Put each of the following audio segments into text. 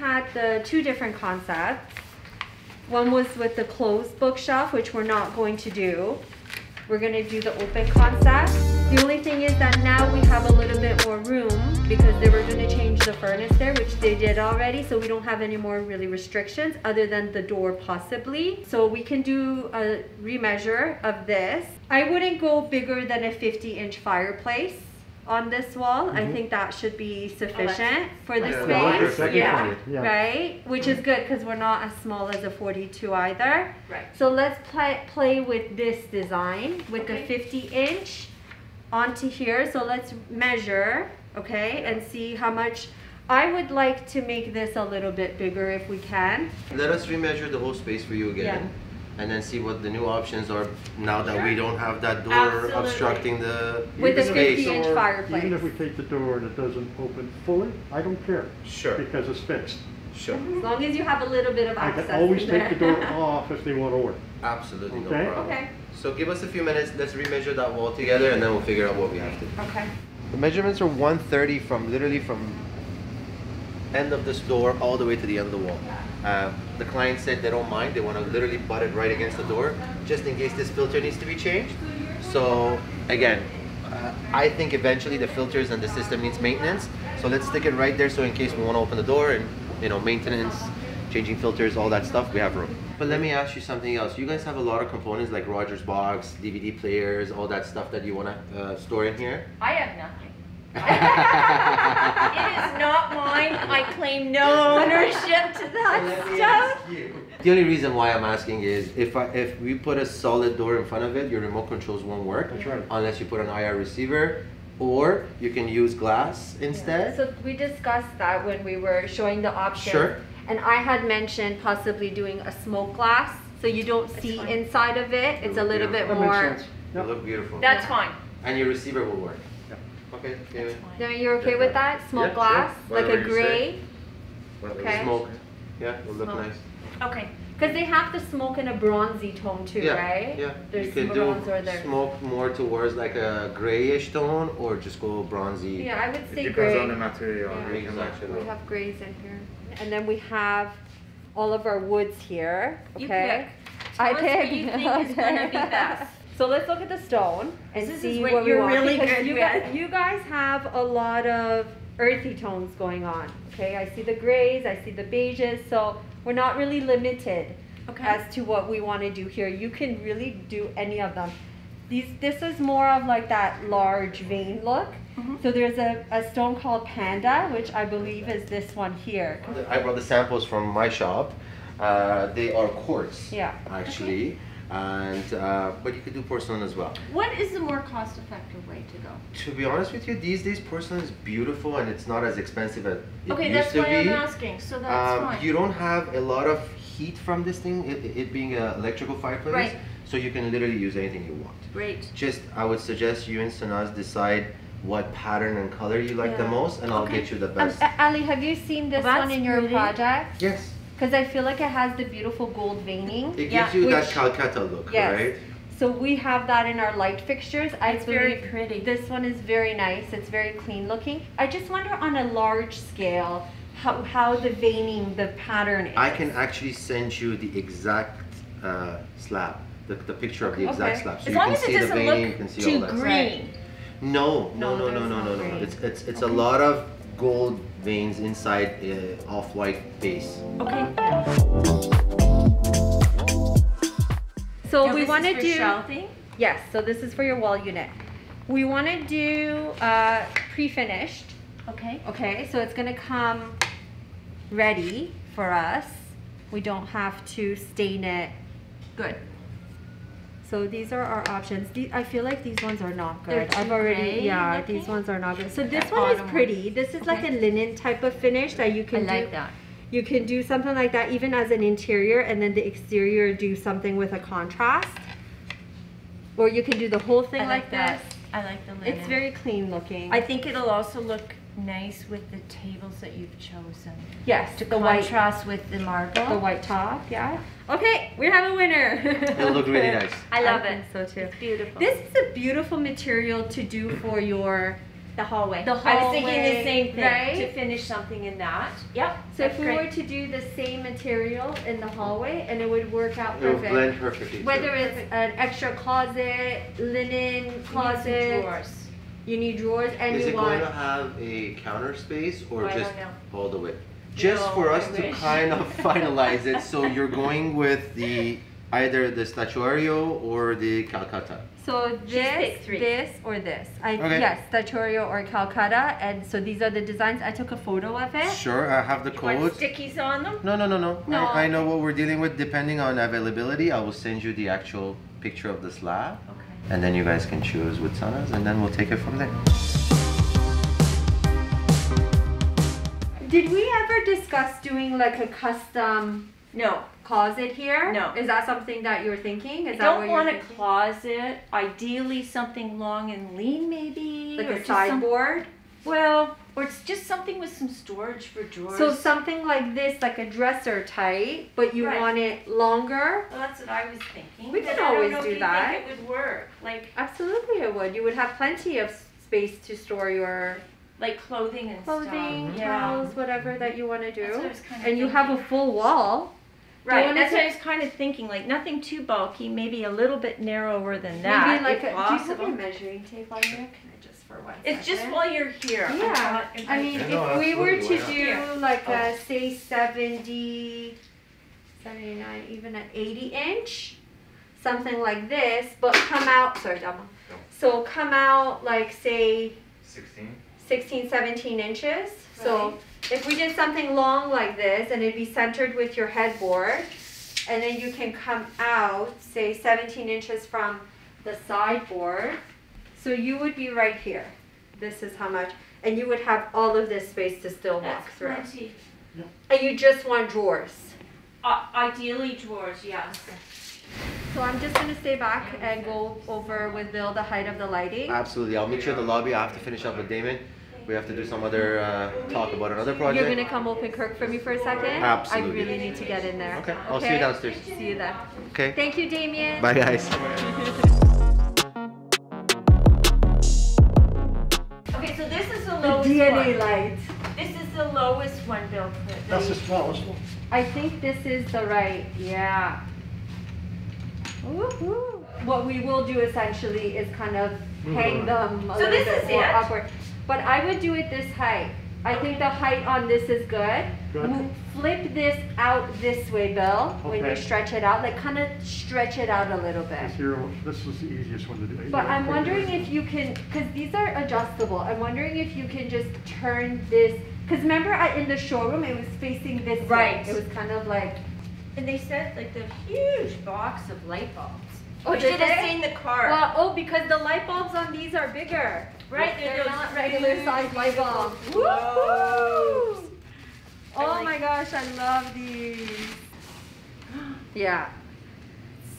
had the two different concepts. One was with the closed bookshelf, which we're not going to do. We're going to do the open concept. The only thing is that now we have a little bit more room because they were going to change the furnace there, which they did already. So we don't have any more really restrictions other than the door possibly. So we can do a remeasure of this. I wouldn't go bigger than a 50-inch fireplace on this wall. I think that should be sufficient for the space. Yeah. Right? Which is good because we're not as small as a 42 either. Right. So let's play with this design with the 50-inch onto here. So let's measure, okay, and see how much. I would like to make this a little bit bigger if we can. Let us remeasure the whole space for you again. And then see what the new options are now that we don't have that door obstructing the with a space. 50-inch fireplace. Even if we take the door and it doesn't open fully, I don't care. Sure. Because it's fixed. Sure. As long as you have a little bit of I access. can always take the door off if they want to order. Absolutely, no Okay. problem. Okay. So give us a few minutes, let's remeasure that wall together and then we'll figure out what we have to do. Okay. The measurements are 130 from literally from end of this door all the way to the end of the wall. The client said they don't mind, they want to literally butt it right against the door just in case this filter needs to be changed. So again, I think eventually the filters and the system needs maintenance, so let's stick it right there so in case we want to open the door and, you know, maintenance, changing filters, all that stuff, we have room. But let me ask you something else. You guys have a lot of components like Rogers box, DVD players, all that stuff that you want to store in here? I have nothing. It is not mine. I claim no ownership to that stuff. The only reason why I'm asking is if we put a solid door in front of it, your remote controls won't work. That's right. Unless you put an IR receiver, or you can use glass instead. So we discussed that when we were showing the options. Sure. And I had mentioned possibly doing a smoke glass so you don't see inside of it. It's a little bit That more. makes sense. It Yep. look beautiful. That's fine. And your receiver will work. Yep. Okay. David. Now you're okay with that? Smoke Yeah, glass? sure. Like a Whatever you gray? Okay. Smoke. Yeah, it'll look Smoke. nice. Okay. Because they have the smoke in a bronzy tone too, Yeah, right? yeah. There's You can bronze do or there. smoke more towards like a grayish tone, or just go bronzy. Yeah, I would say Depends gray. on the material. Yeah. Exactly. We have grays in here. And then we have all of our woods here. You Okay. pick. I Tell us what pick. you think is gonna be best. So let's look at the stone and This is see what what we you're want. really because good you guys have a lot of earthy tones going on. Okay, I see the grays, I see the beiges, so we're not really limited as to what we want to do here. You can really do any of them. This is more of like that large vein look. So there's a stone called Panda, which I believe is this one here. I brought the samples from my shop. They are quartz, actually, and but you could do porcelain as well. What is the more cost-effective way to go? To be honest with you, these days porcelain is beautiful and it's not as expensive as it Okay, used that's to why be. I'm asking. So that's fine. You don't have a lot of heat from this thing, it being an electrical fireplace, Right. so you can literally use anything you want. Great. Just, I would suggest you and Sanaz decide what pattern and color you like the most, and I'll get you the best. Ali, have you seen this That's one in your pretty. project? Yes. Because I feel like it has the beautiful gold veining. It gives you that Which- Calcutta look, Yes. right? So we have that in our light fixtures. It's very pretty. This one is very nice. It's very clean looking. I just wonder on a large scale how the veining, the pattern is. I can actually send you the exact slab, the picture of the exact slab, so As you long can as it see the doesn't veining, you look can see too all that. green. No. there's no green. It's a lot of gold veins inside off-white base. Okay. So Now we this want to is for do shelving? yes. So this is for your wall unit. We want to do pre-finished. Okay. Okay, so it's gonna come ready for us. We don't have to stain it. Good. So these are our options. I feel like these ones are not They're good. I've too already, gray looking? these ones are not good. So this That one is bottom pretty. one. This is like a Okay. linen type of finish that you I can like do. that. You can do something like that even as an interior, and then the exterior do something with a contrast. Or you can do the whole thing I like that. this. I like the linen. It's very clean looking. I think it'll also look nice with the tables that you've chosen. yes, To the white, contrast with the marble. the white top. Yeah. Okay, we have a winner. It'll look really nice. I love it. think so too. It's beautiful. This is a beautiful material to do for your The hallway. The I was thinking hallway, the same thing, right? to finish something in that. Yep. So if that's we great. were to do the same material in the hallway, and it would work out It will perfect. blend perfectly. too. Whether it's an extra closet, linen We need some closet, drawers. you need drawers, and Is you it want. going to have a counter space or I don't just know. all the way? Just No, for us I to wish. kind of finalize it, so you're going with the either the statuario or the Calcutta. So picked this, three. this, or this. Okay. Yes, Statuario or Calcutta, and so these are the designs. I took a photo of it. Sure, I have the You want codes. stickies on them? No. No. I know what we're dealing with. Depending on availability, I will send you the actual picture of the slab, Okay. and then you guys can choose with Sanas, and then we'll take it from there. Did we ever discuss doing like a custom No. closet here? No. Is that something that you're thinking? Is I that don't what want you're a thinking? closet. Ideally, something long and lean, maybe. Like or a just some- sideboard? Well, or it's just something with some storage for drawers. So something like this, like a dresser type, but you Right. want it longer? Well, that's what I was thinking. We but can I don't always know if do you that. Think it would work, Absolutely it would. You would have plenty of space to store your like clothing and clothing, stuff. Yeah. towels, whatever that you want to do. That's what I was kinda And you have a full wall. Do you Right. wanna That's what I take- was kind of thinking. Like nothing too bulky. Maybe a little bit narrower than that. Maybe like if a, do you have possible. a measuring tape on here? Can I just for one It's just second? while you're here. Yeah, I mean, Yeah, no, if we were to absolutely, do why not? like Oh. a, say 70, 79, even an 80 inch, something like this, but come out, sorry, Dama. So come out like say 16, 17 inches. So if we did something long like this and it'd be centered with your headboard, and then you can come out, say 17 inches from the sideboard. So you would be right here. This is how much. And you would have all of this space to still walk That's through. plenty. And you just want drawers. Ideally drawers, yes. So I'm just gonna stay back and go over with Bill the height of the lighting. Absolutely, I'll meet you in the lobby. I have to finish up with Damon. We have to do some other talk about another project. You're gonna come open Kirk for me for a second? Absolutely. I really need to get in there. Okay, I'll see you downstairs. See you then. Okay. Thank you, Damien. Bye, guys. Okay, so this is the The lowest DNA one. light. This is the lowest one, Bill. That's the smallest one. I think this is the right, yeah. Woohoo. What we will do essentially is kind of Move hang it them a So little this bit is more it? upward. But I would do it this height. I think the height on this is good. Good. Flip this out this way, Bill, when you Okay. stretch it out. Like kind of stretch it out a little bit. This is the easiest one to do. But I'm wondering if you can, because these are adjustable, I'm wondering if you can just turn this, because remember in the showroom, it was facing this way. Right. It was kind of like, And they said like the huge box of light bulbs. Oh, you did should have they? seen the car. well, because the light bulbs on these are bigger. Right, They're those not regular huge, size light bulbs. beautiful globes. Woo-hoo! I Oh like- my gosh, I love these. Yeah,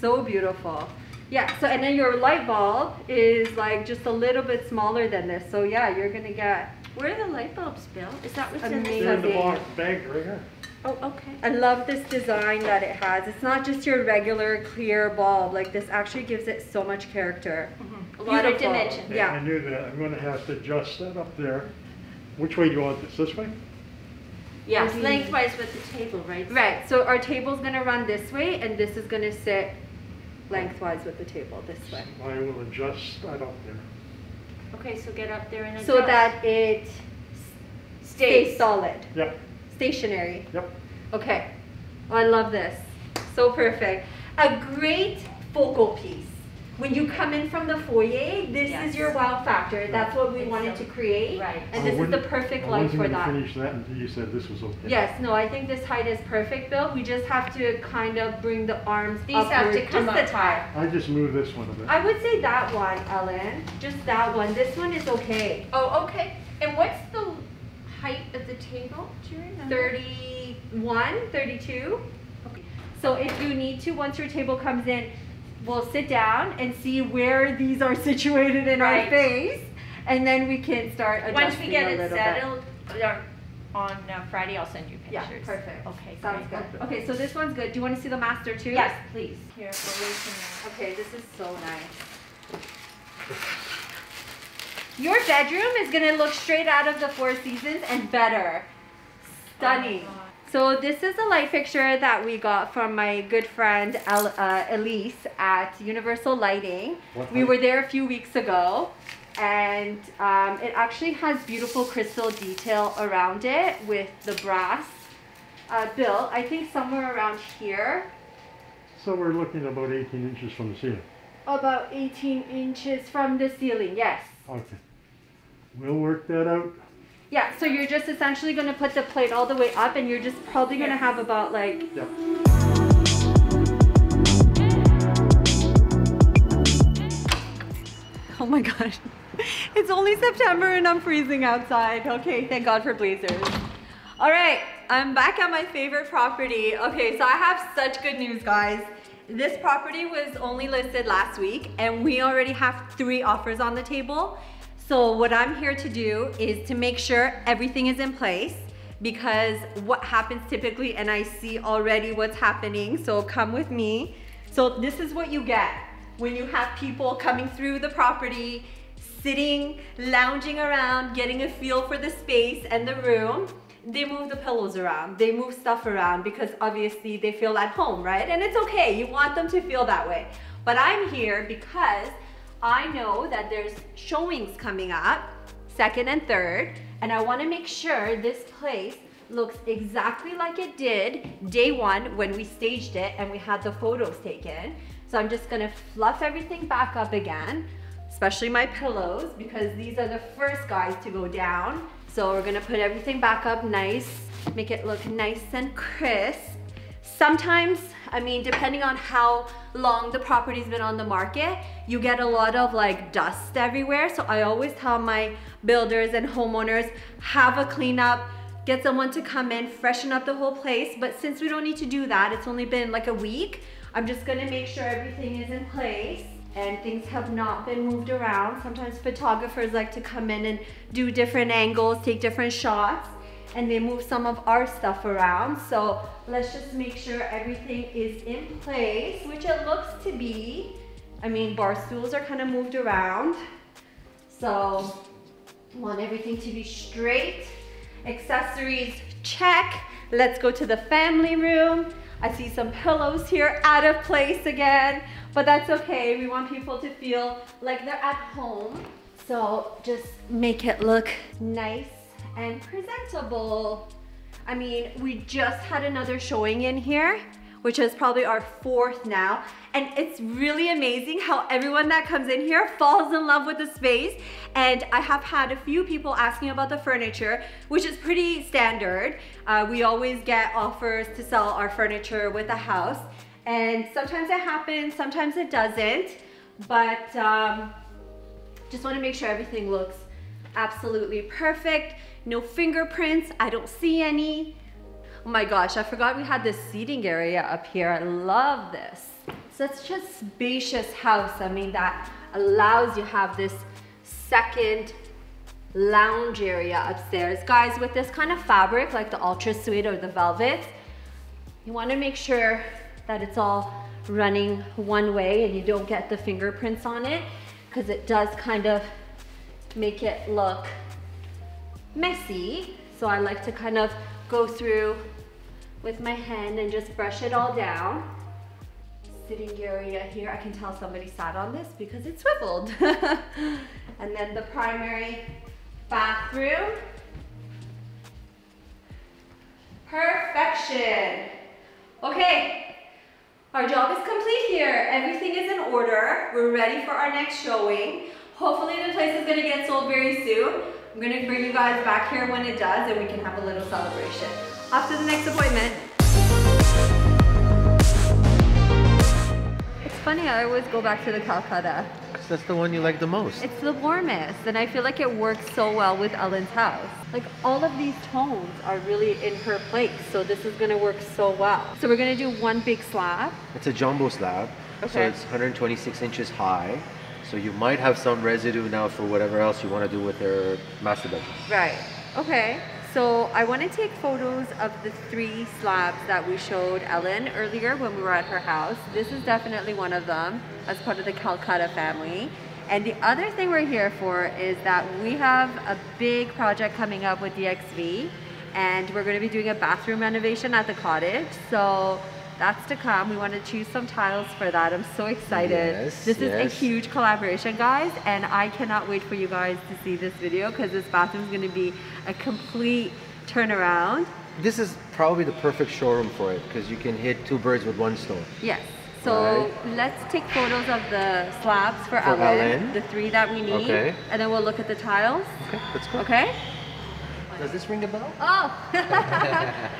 so beautiful. Yeah, so and then your light bulb is like just a little bit smaller than this. So yeah, you're gonna get, Where are the light bulbs, Bill? Is that what's in Amazing. They're in the this? box bag right here. Oh, okay. I love this design that it has. It's not just your regular clear bulb. Like this actually gives it so much character. A lot of Beautiful. dimension. I Yeah. knew that. I'm gonna have to adjust that up there. Which way do you want this? This way? Yes, Mhm. lengthwise with the table, right? Right, so our table's gonna run this way and this is gonna sit lengthwise with the table this way. I will adjust that up there. Okay, so get up there and adjust. So that it stays solid, Yep, stationary. yep. Okay, oh, I love this. So perfect. A great focal piece. When you come in from the foyer, this Yes. is your wow factor. That's what we wanted to create. Right. And this is the perfect light for I that. wasn't gonna finish that until you said this was okay. Yes, no, I think this height is perfect, Bill. We just have to kind of bring the arms These have upward to come just up a tad. I just moved this one a bit. I would say that one, Ellen. Just that one. This one is okay. Oh, okay. And what's the height of the table? Do you remember? 31, 32. So if you need to, once your table comes in, we'll sit down and see where these are situated in our Right. face. And then we can start adjusting Once we get a it little settled, on Friday, I'll send you bit. Yeah, pictures. perfect. Okay, Sounds great. good. Okay, so this one's good. Do you want to see the master too? Yes, please. Here, we're waiting. Okay, this is so nice. Your bedroom is gonna look straight out of the Four Seasons and better. Stunning. So this is a light fixture that we got from my good friend Elise at Universal Lighting. We were there a few weeks ago, and it actually has beautiful crystal detail around it with the brass built, I think somewhere around here. So we're looking about 18 inches from the ceiling. About 18 inches from the ceiling, yes. Okay. We'll work that out. Yeah, so you're just essentially going to put the plate all the way up, and you're just probably going to have about like... Yep. Oh my gosh. It's only September and I'm freezing outside. Okay, thank God for blazers. All right, I'm back at my favorite property. Okay, so I have such good news, guys. This property was only listed last week, and we already have 3 offers on the table. So what I'm here to do is to make sure everything is in place, because what happens typically, and I see already what's happening, so come with me. So this is what you get when you have people coming through the property, sitting, lounging around, getting a feel for the space and the room. They move the pillows around, they move stuff around because obviously they feel at home, right? And it's okay, you want them to feel that way. But I'm here because I know that there's showings coming up, 2nd and 3rd, and I want to make sure this place looks exactly like it did day 1 when we staged it and we had the photos taken. So I'm just gonna fluff everything back up again, especially my pillows, because these are the first guys to go down. So we're gonna put everything back up nice, make it look nice and crisp. Sometimes, I mean, depending on how long the property's been on the market, you get a lot of like dust everywhere. So I always tell my builders and homeowners, have a cleanup, get someone to come in, freshen up the whole place. But since we don't need to do that, it's only been like a week, I'm just gonna make sure everything is in place and things have not been moved around. Sometimes photographers like to come in and do different angles, take different shots, and they move some of our stuff around. So let's just make sure everything is in place, which it looks to be. I mean, bar stools are kind of moved around. So I want everything to be straight. Accessories, check. Let's go to the family room. I see some pillows here out of place again, but that's okay. We want people to feel like they're at home. So just make it look nice and presentable. I mean, we just had another showing in here, which is probably our 4th now. And it's really amazing how everyone that comes in here falls in love with the space. And I have had a few people asking about the furniture, which is pretty standard. We always get offers to sell our furniture with a house. And sometimes it happens, sometimes it doesn't. But just wanna make sure everything looks absolutely perfect. No fingerprints, I don't see any. Oh my gosh, I forgot we had this seating area up here. I love this. Such a spacious house. I mean, that allows you to have this 2nd lounge area upstairs. Guys, with this kind of fabric, like the Ultra Suede or the velvet, you want to make sure that it's all running one way and you don't get the fingerprints on it, because it does kind of make it look messy. So I like to kind of go through with my hand and just brush it all down. Sitting area here, I can tell somebody sat on this because it swiveled. And then the primary bathroom. Perfection. Okay, our job is complete here. Everything is in order. We're ready for our next showing. Hopefully the place is gonna get sold very soon. I'm gonna bring you guys back here when it does and we can have a little celebration. Off to the next appointment. It's funny, I always go back to the Calcutta. That's the one you like the most. It's the warmest, and I feel like it works so well with Ellen's house. Like, all of these tones are really in her place, so this is gonna work so well. So we're gonna do one big slab. It's a jumbo slab, so Okay. it's 126 inches high. So you might have some residue now for whatever else you want to do with your master bedroom. Right, okay. So I want to take photos of the 3 slabs that we showed Ellen earlier when we were at her house. This is definitely one of them as part of the Calcutta family. And the other thing we're here for is that we have a big project coming up with DXV, and we're going to be doing a bathroom renovation at the cottage. So that's to come. We want to choose some tiles for that. I'm so excited. Yes, this is a yes. huge collaboration, guys, and I cannot wait for you guys to see this video because this bathroom is going to be a complete turnaround. This is probably the perfect showroom for it because you can hit two birds with one stone. Yes. So Right. let's take photos of the slabs for For Ellen, Ellen. the 3 that we need, Okay. and then we'll look at the tiles. Okay, let's go. Okay? Does this ring a bell? Oh,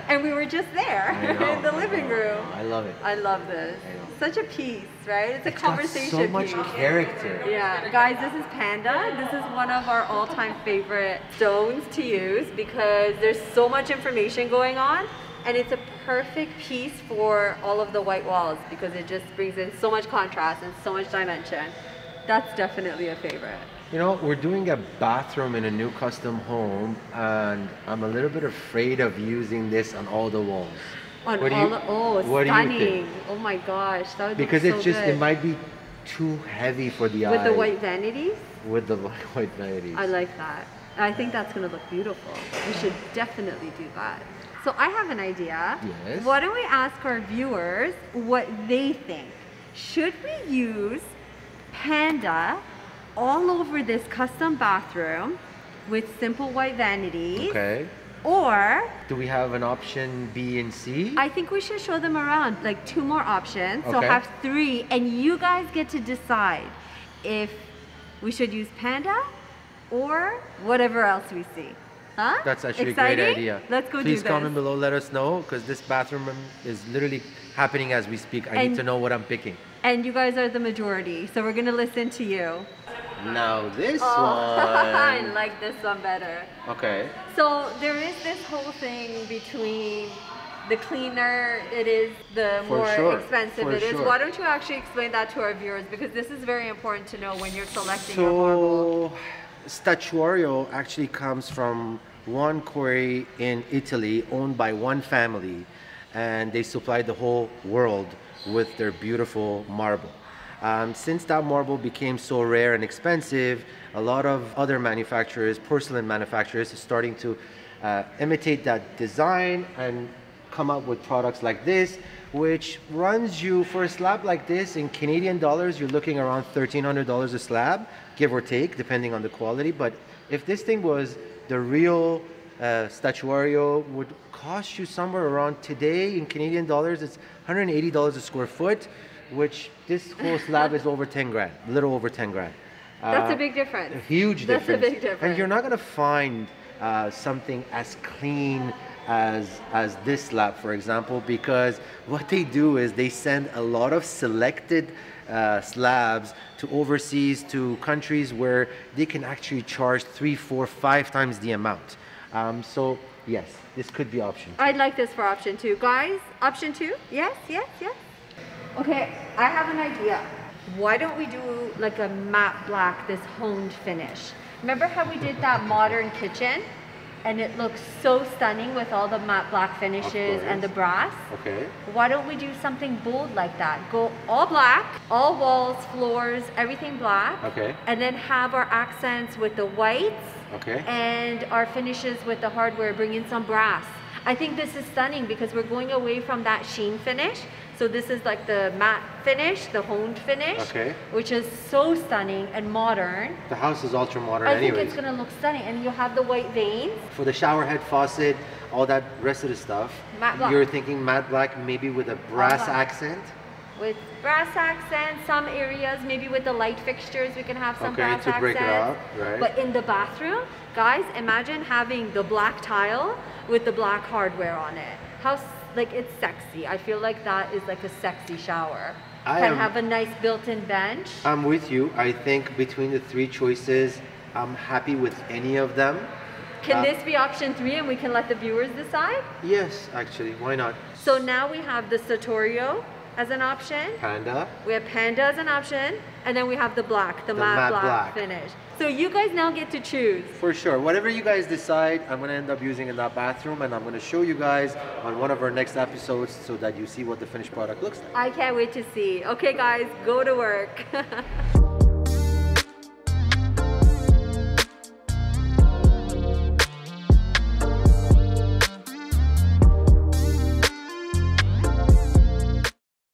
and we were just there I know, in the I living know, room. I love it. I love this. I know. Such a piece, right? It's a It's got conversation so much piece. character. Yeah, guys, this is Panda. This is one of our all-time favorite stones to use because there's so much information going on, and it's a perfect piece for all of the white walls because it just brings in so much contrast and so much dimension. That's definitely a favorite. You know, we're doing a bathroom in a new custom home, and I'm a little bit afraid of using this on all the walls. On What do all you- the, oh, what do you stunning. think? Oh my gosh, that would Because look so it's just, good. it might be too heavy for the eye. With the white vanities? With the white vanities. I like that. I think that's gonna look beautiful. We should definitely do that. So I have an idea. Yes. Why don't we ask our viewers what they think? Should we use Panda all over this custom bathroom with simple white vanities? Okay. Or Do we have an option B and C? I think we should show them around, like 2 more options. So Okay. have 3, and you guys get to decide if we should use Panda or whatever else we see. Huh? That's actually Exciting? a great idea. Let's go Please do this. comment below, let us know, because this bathroom is literally happening as we speak. I need And- to know what I'm picking. And you guys are the majority, so we're gonna listen to you. Now this I one. like this one better. Okay. So there is this whole thing between the cleaner it is, the For more sure, expensive for it is. sure. Why don't you actually explain that to our viewers, because this is very important to know when you're selecting your marble. So, Statuario actually comes from one quarry in Italy owned by one family, and they supplied the whole world with their beautiful marble. Since that marble became so rare and expensive, a lot of other manufacturers, porcelain manufacturers, are starting to imitate that design and come up with products like this, which runs you for a slab like this in Canadian dollars, you're looking around $1,300 a slab, give or take, depending on the quality. But if this thing was the real Statuario, would cost you somewhere around today in Canadian dollars, it's $180 a square foot, which this whole slab is over 10 grand, a little over 10 grand. That's a big difference. A huge That's difference. a big difference. And you're not gonna find something as clean as this slab, for example, because what they do is they send a lot of selected slabs to overseas, to countries where they can actually charge 3, 4, 5 times the amount. So yes, this could be option 2. I'd like this for option 2. Guys, option 2? Yes, yes, yes. Okay, I have an idea. Why don't we do like a matte black, this honed finish? Remember how we did that modern kitchen? And it looks so stunning with all the matte black finishes and the brass. Okay. Why don't we do something bold like that? Go all black, all walls, floors, everything black. Okay. And then have our accents with the whites. Okay. And our finishes with the hardware, bring in some brass. I think this is stunning because we're going away from that sheen finish. So this is like the matte finish, the honed finish, Okay. which is so stunning and modern. The house is ultra modern I think anyways. it's gonna look stunning, and you have the white veins. For the shower head faucet, all that rest of the stuff, Matte black. you're thinking matte black, maybe with a brass black. accent? With brass accents, some areas, maybe with the light fixtures, we can have some Okay, brass to break it accents. up, right. But in the bathroom, guys, imagine having the black tile with the black hardware on it. Like, it's sexy. I feel like that is like a sexy shower. Can have a nice built-in bench. I'm with you. I think between the 3 choices, I'm happy with any of them. Can this be option 3 and we can let the viewers decide? Yes, actually, why not? So now we have the Sartorio as an option. Panda. We have Panda as an option. And then we have the black, the matte matte black black. finish. So you guys now get to choose. For sure. Whatever you guys decide, I'm going to end up using in that bathroom, and I'm going to show you guys on one of our next episodes so that you see what the finished product looks like. I can't wait to see. Okay guys, go to work.